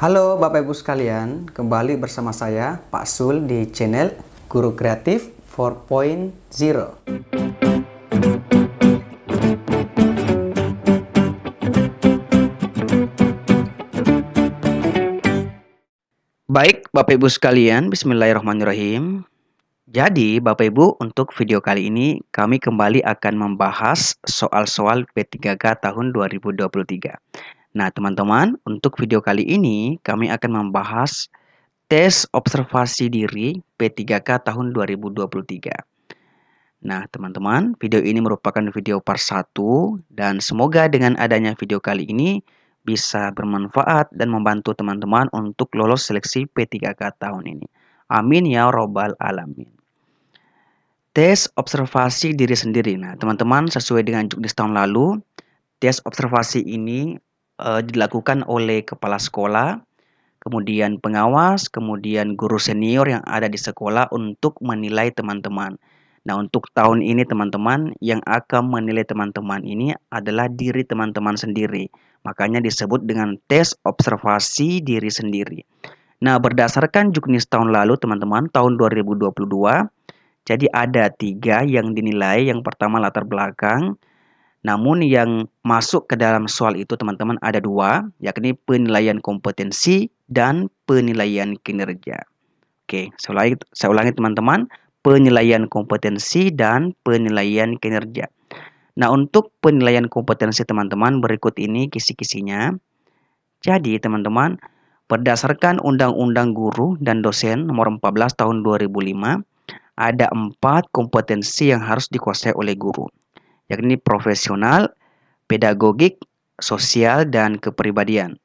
Halo Bapak Ibu sekalian, kembali bersama saya Pak Sul di channel Guru Kreatif 4.0. Baik Bapak Ibu sekalian, bismillahirrahmanirrahim. Jadi Bapak Ibu, untuk video kali ini kami kembali akan membahas soal-soal P3K tahun 2023. Nah teman-teman, untuk video kali ini kami akan membahas tes observasi diri P3K tahun 2023. Nah, teman-teman, video ini merupakan video part 1 dan semoga dengan adanya video kali ini bisa bermanfaat dan membantu teman-teman untuk lolos seleksi P3K tahun ini. Amin ya robbal alamin. Tes observasi diri sendiri. Nah, teman-teman, sesuai dengan juknis tahun lalu, tes observasi ini dilakukan oleh kepala sekolah, kemudian pengawas, kemudian guru senior yang ada di sekolah untuk menilai teman-teman. Nah, untuk tahun ini teman-teman, yang akan menilai teman-teman ini adalah diri teman-teman sendiri. Makanya disebut dengan tes observasi diri sendiri. Nah, berdasarkan juknis tahun lalu teman-teman, tahun 2022, jadi ada 3 yang dinilai. Yang pertama latar belakang. Namun yang masuk ke dalam soal itu teman-teman ada 2, yakni penilaian kompetensi dan penilaian kinerja. Oke, saya ulangi teman-teman, penilaian kompetensi dan penilaian kinerja. Nah, untuk penilaian kompetensi teman-teman berikut ini kisi-kisinya. Jadi teman-teman, berdasarkan Undang-Undang Guru dan Dosen nomor 14 tahun 2005, ada 4 kompetensi yang harus dikuasai oleh guru, yakni profesional, pedagogik, sosial, dan kepribadian.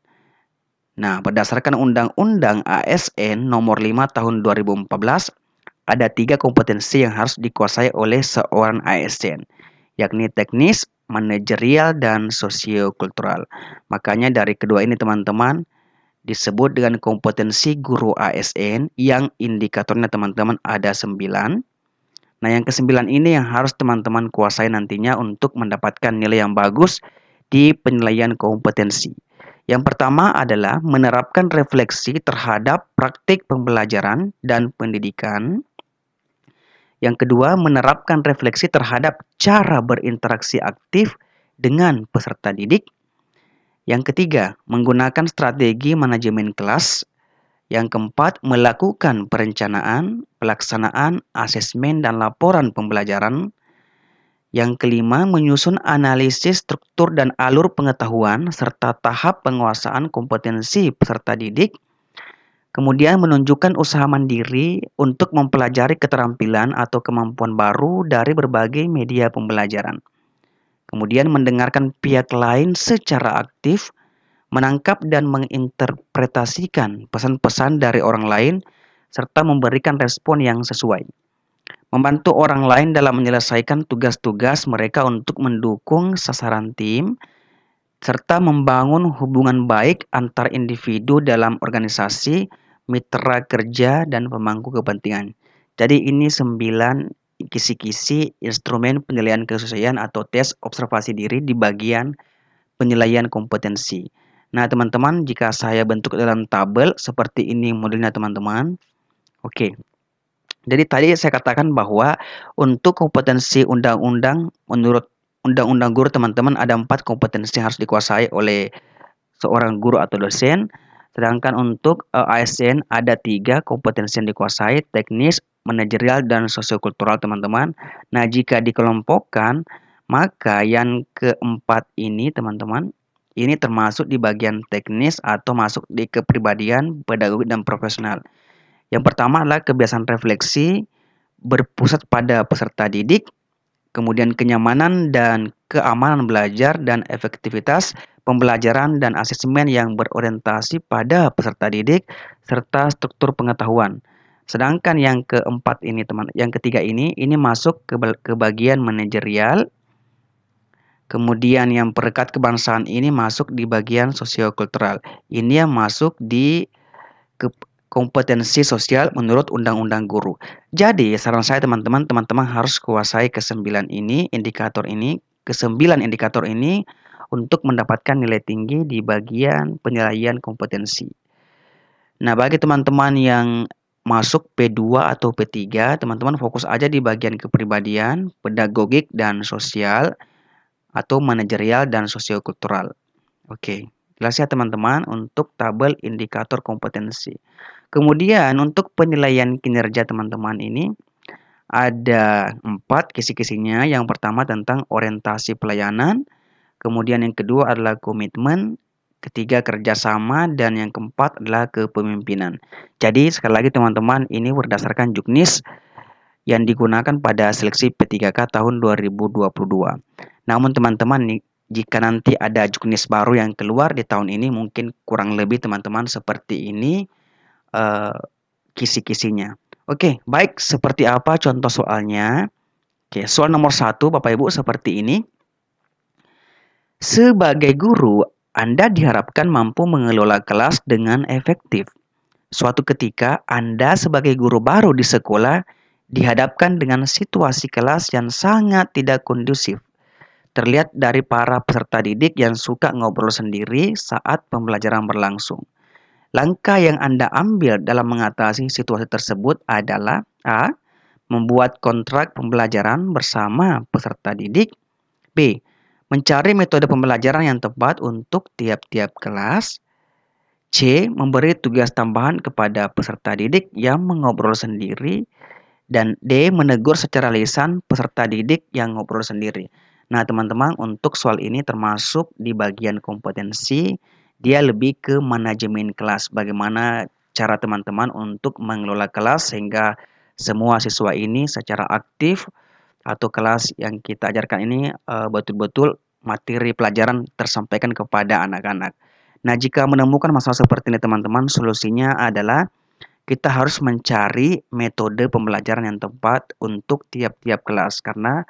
Nah, berdasarkan Undang-Undang ASN nomor 5 tahun 2014, ada 3 kompetensi yang harus dikuasai oleh seorang ASN, yakni teknis, manajerial, dan sosiokultural. Makanya dari kedua ini teman-teman disebut dengan kompetensi guru ASN yang indikatornya teman-teman ada 9. Nah, yang ke-9 ini yang harus teman-teman kuasai nantinya untuk mendapatkan nilai yang bagus di penilaian kompetensi. Yang pertama adalah menerapkan refleksi terhadap praktik pembelajaran dan pendidikan. Yang kedua, menerapkan refleksi terhadap cara berinteraksi aktif dengan peserta didik. Yang ketiga, menggunakan strategi manajemen kelas. Yang keempat, melakukan perencanaan, pelaksanaan, asesmen, dan laporan pembelajaran. Yang kelima, menyusun analisis struktur dan alur pengetahuan serta tahap penguasaan kompetensi peserta didik. Kemudian menunjukkan usaha mandiri untuk mempelajari keterampilan atau kemampuan baru dari berbagai media pembelajaran. Kemudian mendengarkan pihak lain secara aktif, menangkap dan menginterpretasikan pesan-pesan dari orang lain, serta memberikan respon yang sesuai. Membantu orang lain dalam menyelesaikan tugas-tugas mereka untuk mendukung sasaran tim, serta membangun hubungan baik antar individu dalam organisasi, mitra kerja, dan pemangku kepentingan. Jadi ini 9 kisi-kisi instrumen penilaian kesesuaian atau tes observasi diri di bagian penilaian kompetensi. Nah, teman-teman, jika saya bentuk dalam tabel seperti ini modelnya teman-teman. Oke. Jadi tadi saya katakan bahwa untuk kompetensi undang-undang menurut Undang-Undang Guru teman-teman ada 4 kompetensi yang harus dikuasai oleh seorang guru atau dosen. Sedangkan untuk ASN ada 3 kompetensi yang dikuasai, teknis, manajerial, dan sosiokultural teman-teman. Nah, jika dikelompokkan, maka yang keempat ini teman-teman, ini termasuk di bagian teknis atau masuk di kepribadian, pedagogik, dan profesional. Yang pertama adalah kebiasaan refleksi, berpusat pada peserta didik, kemudian kenyamanan dan keamanan belajar, dan efektivitas pembelajaran dan asesmen yang berorientasi pada peserta didik, serta struktur pengetahuan. Sedangkan yang keempat ini yang ketiga ini masuk ke bagian manajerial. Kemudian yang perekat kebangsaan ini masuk di bagian sosiokultural. Ini yang masuk di kompetensi sosial menurut Undang-Undang Guru. Jadi saran saya teman-teman harus kuasai ke-9 ini, ke-9 indikator ini untuk mendapatkan nilai tinggi di bagian penilaian kompetensi. Nah, bagi teman-teman yang masuk P2 atau P3, teman-teman fokus aja di bagian kepribadian, pedagogik dan sosial atau manajerial dan sosiokultural. Oke, jelas ya teman-teman untuk tabel indikator kompetensi. Kemudian untuk penilaian kinerja teman-teman ini ada 4 kisi-kisinya. Yang pertama tentang orientasi pelayanan, kemudian yang kedua adalah komitmen, ketiga kerjasama, dan yang keempat adalah kepemimpinan. Jadi sekali lagi teman-teman, ini berdasarkan juknis yang digunakan pada seleksi P3K tahun 2022. Namun teman-teman nih, jika nanti ada juknis baru yang keluar di tahun ini, mungkin kurang lebih teman-teman seperti ini kisi-kisinya. Oke, baik, seperti apa contoh soalnya? Oke, soal nomor 1 Bapak Ibu seperti ini. Sebagai guru, Anda diharapkan mampu mengelola kelas dengan efektif. Suatu ketika, Anda sebagai guru baru di sekolah dihadapkan dengan situasi kelas yang sangat tidak kondusif. Terlihat dari para peserta didik yang suka ngobrol sendiri saat pembelajaran berlangsung. Langkah yang Anda ambil dalam mengatasi situasi tersebut adalah A. Membuat kontrak pembelajaran bersama peserta didik. B. Mencari metode pembelajaran yang tepat untuk tiap-tiap kelas. C. Memberi tugas tambahan kepada peserta didik yang mengobrol sendiri. Dan D. Menegur secara lisan peserta didik yang ngobrol sendiri. Nah, teman-teman, untuk soal ini termasuk di bagian kompetensi, dia lebih ke manajemen kelas. Bagaimana cara teman-teman untuk mengelola kelas sehingga semua siswa ini secara aktif atau kelas yang kita ajarkan ini betul-betul materi pelajaran tersampaikan kepada anak-anak. Nah, jika menemukan masalah seperti ini teman-teman, solusinya adalah kita harus mencari metode pembelajaran yang tepat untuk tiap-tiap kelas karena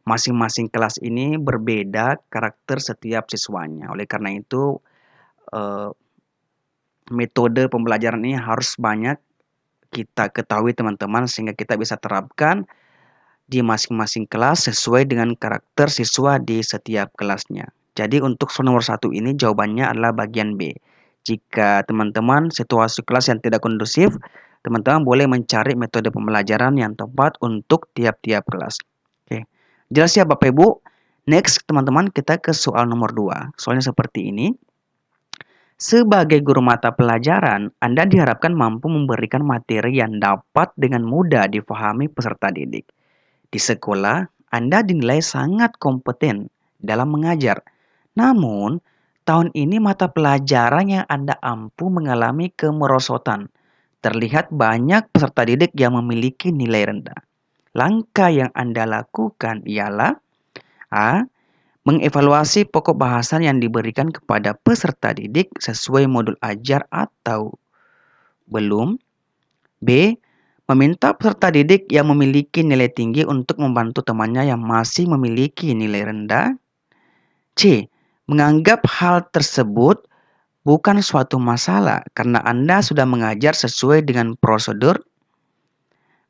masing-masing kelas ini berbeda karakter setiap siswanya. Oleh karena itu, metode pembelajaran ini harus banyak kita ketahui teman-teman sehingga kita bisa terapkan di masing-masing kelas sesuai dengan karakter siswa di setiap kelasnya. Jadi untuk soal nomor 1 ini jawabannya adalah bagian B. Jika teman-teman situasi kelas yang tidak kondusif, teman-teman boleh mencari metode pembelajaran yang tepat untuk tiap-tiap kelas. Oke. Jelas ya Bapak Ibu? Next teman-teman kita ke soal nomor 2. Soalnya seperti ini. Sebagai guru mata pelajaran, Anda diharapkan mampu memberikan materi yang dapat dengan mudah difahami peserta didik. Di sekolah, Anda dinilai sangat kompeten dalam mengajar. Namun, tahun ini mata pelajaran yang Anda ampu mengalami kemerosotan. Terlihat banyak peserta didik yang memiliki nilai rendah. Langkah yang Anda lakukan ialah A. Mengevaluasi pokok bahasan yang diberikan kepada peserta didik sesuai modul ajar atau belum. B. Meminta peserta didik yang memiliki nilai tinggi untuk membantu temannya yang masih memiliki nilai rendah. C. Menganggap hal tersebut bukan suatu masalah karena Anda sudah mengajar sesuai dengan prosedur.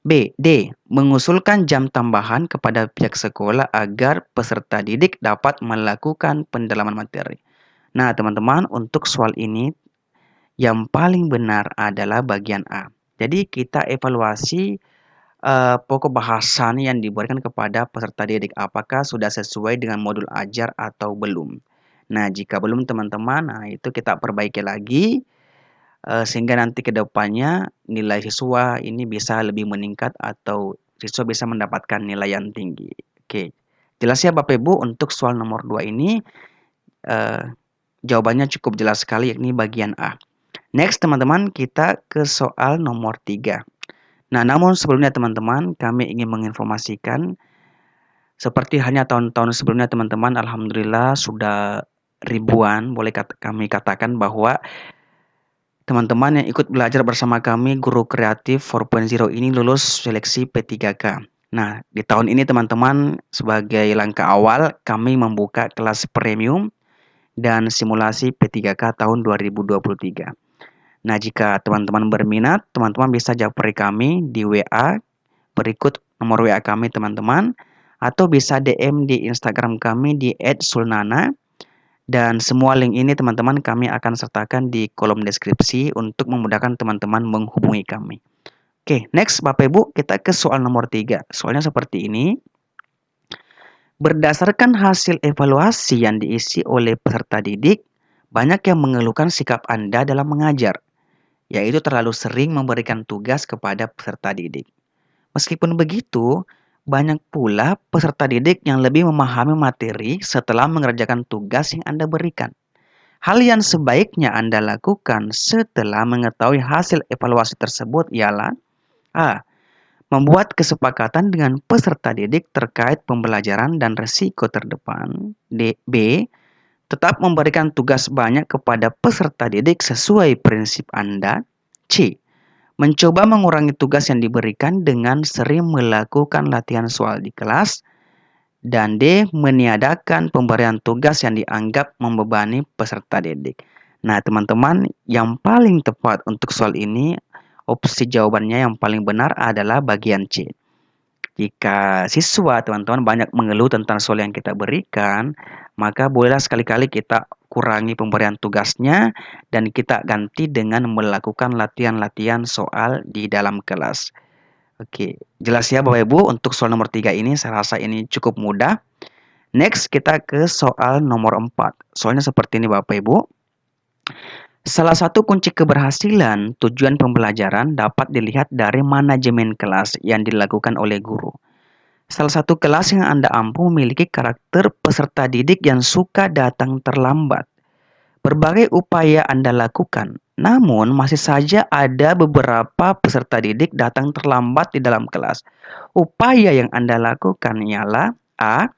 B. D. Mengusulkan jam tambahan kepada pihak sekolah agar peserta didik dapat melakukan pendalaman materi. Nah, teman-teman, untuk soal ini yang paling benar adalah bagian A. Jadi kita evaluasi pokok bahasan yang diberikan kepada peserta didik apakah sudah sesuai dengan modul ajar atau belum. Nah, jika belum teman-teman, nah itu kita perbaiki lagi sehingga nanti ke depannya nilai siswa ini bisa lebih meningkat atau siswa bisa mendapatkan nilai yang tinggi. Oke, jelas ya Bapak Ibu untuk soal nomor 2 ini jawabannya cukup jelas sekali yakni bagian A. Next teman-teman kita ke soal nomor 3. Nah, namun sebelumnya teman-teman kami ingin menginformasikan seperti hanya tahun-tahun sebelumnya teman-teman alhamdulillah sudah ribuan boleh kami katakan bahwa teman-teman yang ikut belajar bersama kami Guru Kreatif 4.0 ini lulus seleksi P3K. Nah, di tahun ini teman-teman sebagai langkah awal kami membuka kelas premium dan simulasi P3K tahun 2023. Nah, jika teman-teman berminat, teman-teman bisa japri kami di WA berikut nomor WA kami teman-teman atau bisa DM di Instagram kami di @sulnana Dan semua link ini teman-teman kami akan sertakan di kolom deskripsi untuk memudahkan teman-teman menghubungi kami. Oke, next Bapak Ibu, kita ke soal nomor 3. Soalnya seperti ini. Berdasarkan hasil evaluasi yang diisi oleh peserta didik, banyak yang mengeluhkan sikap Anda dalam mengajar, yaitu terlalu sering memberikan tugas kepada peserta didik. Meskipun begitu, banyak pula peserta didik yang lebih memahami materi setelah mengerjakan tugas yang Anda berikan. Hal yang sebaiknya Anda lakukan setelah mengetahui hasil evaluasi tersebut ialah A. Membuat kesepakatan dengan peserta didik terkait pembelajaran dan risiko terdepan. B. Tetap memberikan tugas banyak kepada peserta didik sesuai prinsip Anda. C. Mencoba mengurangi tugas yang diberikan dengan sering melakukan latihan soal di kelas. Dan D. Meniadakan pemberian tugas yang dianggap membebani peserta didik. Nah, teman-teman, yang paling tepat untuk soal ini, opsi jawabannya yang paling benar adalah bagian C. Jika siswa teman-teman banyak mengeluh tentang soal yang kita berikan, maka bolehlah sekali-kali kita kurangi pemberian tugasnya dan kita ganti dengan melakukan latihan-latihan soal di dalam kelas. Oke, jelas ya Bapak Ibu untuk soal nomor 3 ini saya rasa ini cukup mudah. Next kita ke soal nomor 4. Soalnya seperti ini Bapak Ibu. Salah satu kunci keberhasilan tujuan pembelajaran dapat dilihat dari manajemen kelas yang dilakukan oleh guru. Salah satu kelas yang Anda ampu memiliki karakter peserta didik yang suka datang terlambat. Berbagai upaya Anda lakukan, namun masih saja ada beberapa peserta didik datang terlambat di dalam kelas. Upaya yang Anda lakukan ialah A.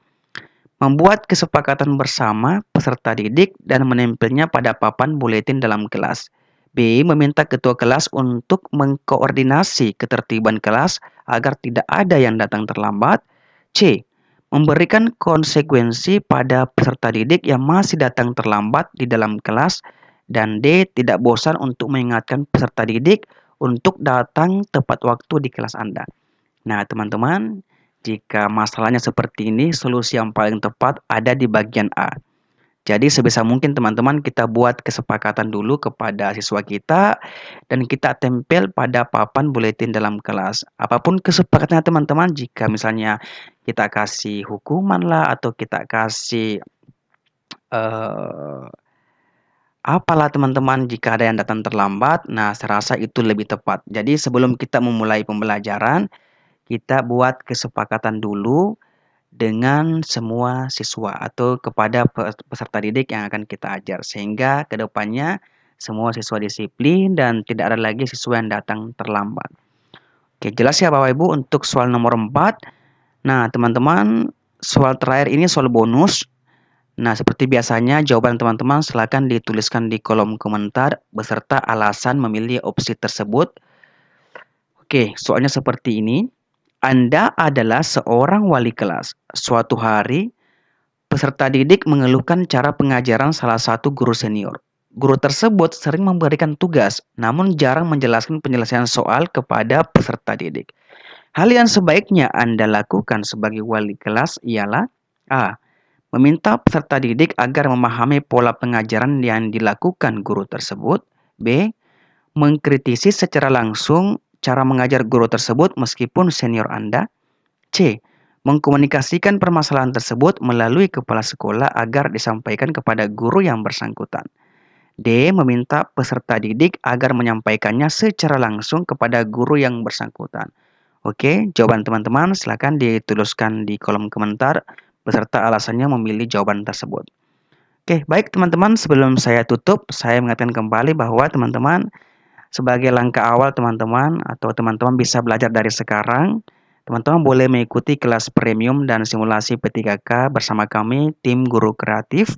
Membuat kesepakatan bersama peserta didik dan menempelnya pada papan buletin dalam kelas. B. Meminta ketua kelas untuk mengkoordinasi ketertiban kelas agar tidak ada yang datang terlambat. C. Memberikan konsekuensi pada peserta didik yang masih datang terlambat di dalam kelas. Dan D. Tidak bosan untuk mengingatkan peserta didik untuk datang tepat waktu di kelas Anda. Nah, teman-teman, jika masalahnya seperti ini, solusi yang paling tepat ada di bagian A. Jadi sebisa mungkin teman-teman kita buat kesepakatan dulu kepada siswa kita dan kita tempel pada papan buletin dalam kelas. Apapun kesepakatannya teman-teman, jika misalnya kita kasih hukuman lah atau kita kasih apalah teman-teman jika ada yang datang terlambat, nah saya rasa itu lebih tepat. Jadi sebelum kita memulai pembelajaran, kita buat kesepakatan dulu dengan semua siswa atau kepada peserta didik yang akan kita ajar sehingga kedepannya semua siswa disiplin dan tidak ada lagi siswa yang datang terlambat. Oke, jelas ya Bapak Ibu untuk soal nomor 4. Nah, teman-teman, soal terakhir ini soal bonus. Nah, seperti biasanya jawaban teman-teman silakan dituliskan di kolom komentar beserta alasan memilih opsi tersebut. Oke, soalnya seperti ini. Anda adalah seorang wali kelas. Suatu hari, peserta didik mengeluhkan cara pengajaran salah satu guru senior. Guru tersebut sering memberikan tugas, namun jarang menjelaskan penyelesaian soal kepada peserta didik. Hal yang sebaiknya Anda lakukan sebagai wali kelas ialah A. Meminta peserta didik agar memahami pola pengajaran yang dilakukan guru tersebut. B. Mengkritisi secara langsung cara mengajar guru tersebut meskipun senior Anda. C. Mengkomunikasikan permasalahan tersebut melalui kepala sekolah agar disampaikan kepada guru yang bersangkutan. D. Meminta peserta didik agar menyampaikannya secara langsung kepada guru yang bersangkutan. Oke, jawaban teman-teman silakan dituliskan di kolom komentar beserta alasannya memilih jawaban tersebut. Oke, baik teman-teman, sebelum saya tutup, saya mengingatkan kembali bahwa teman-teman sebagai langkah awal teman-teman atau teman-teman bisa belajar dari sekarang, teman-teman boleh mengikuti kelas premium dan simulasi P3K bersama kami, tim guru kreatif.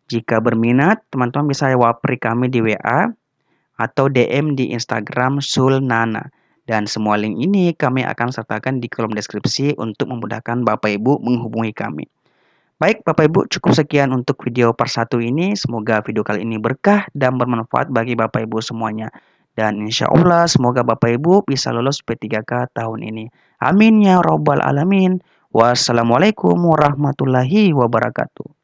Jika berminat, teman-teman bisa wapri kami di WA atau DM di Instagram Sulnana. Dan semua link ini kami akan sertakan di kolom deskripsi untuk memudahkan Bapak Ibu menghubungi kami. Baik Bapak Ibu, cukup sekian untuk video part 1 ini. Semoga video kali ini berkah dan bermanfaat bagi Bapak Ibu semuanya. Dan insya Allah semoga Bapak Ibu bisa lulus P3K tahun ini. Amin ya robbal alamin. Wassalamualaikum warahmatullahi wabarakatuh.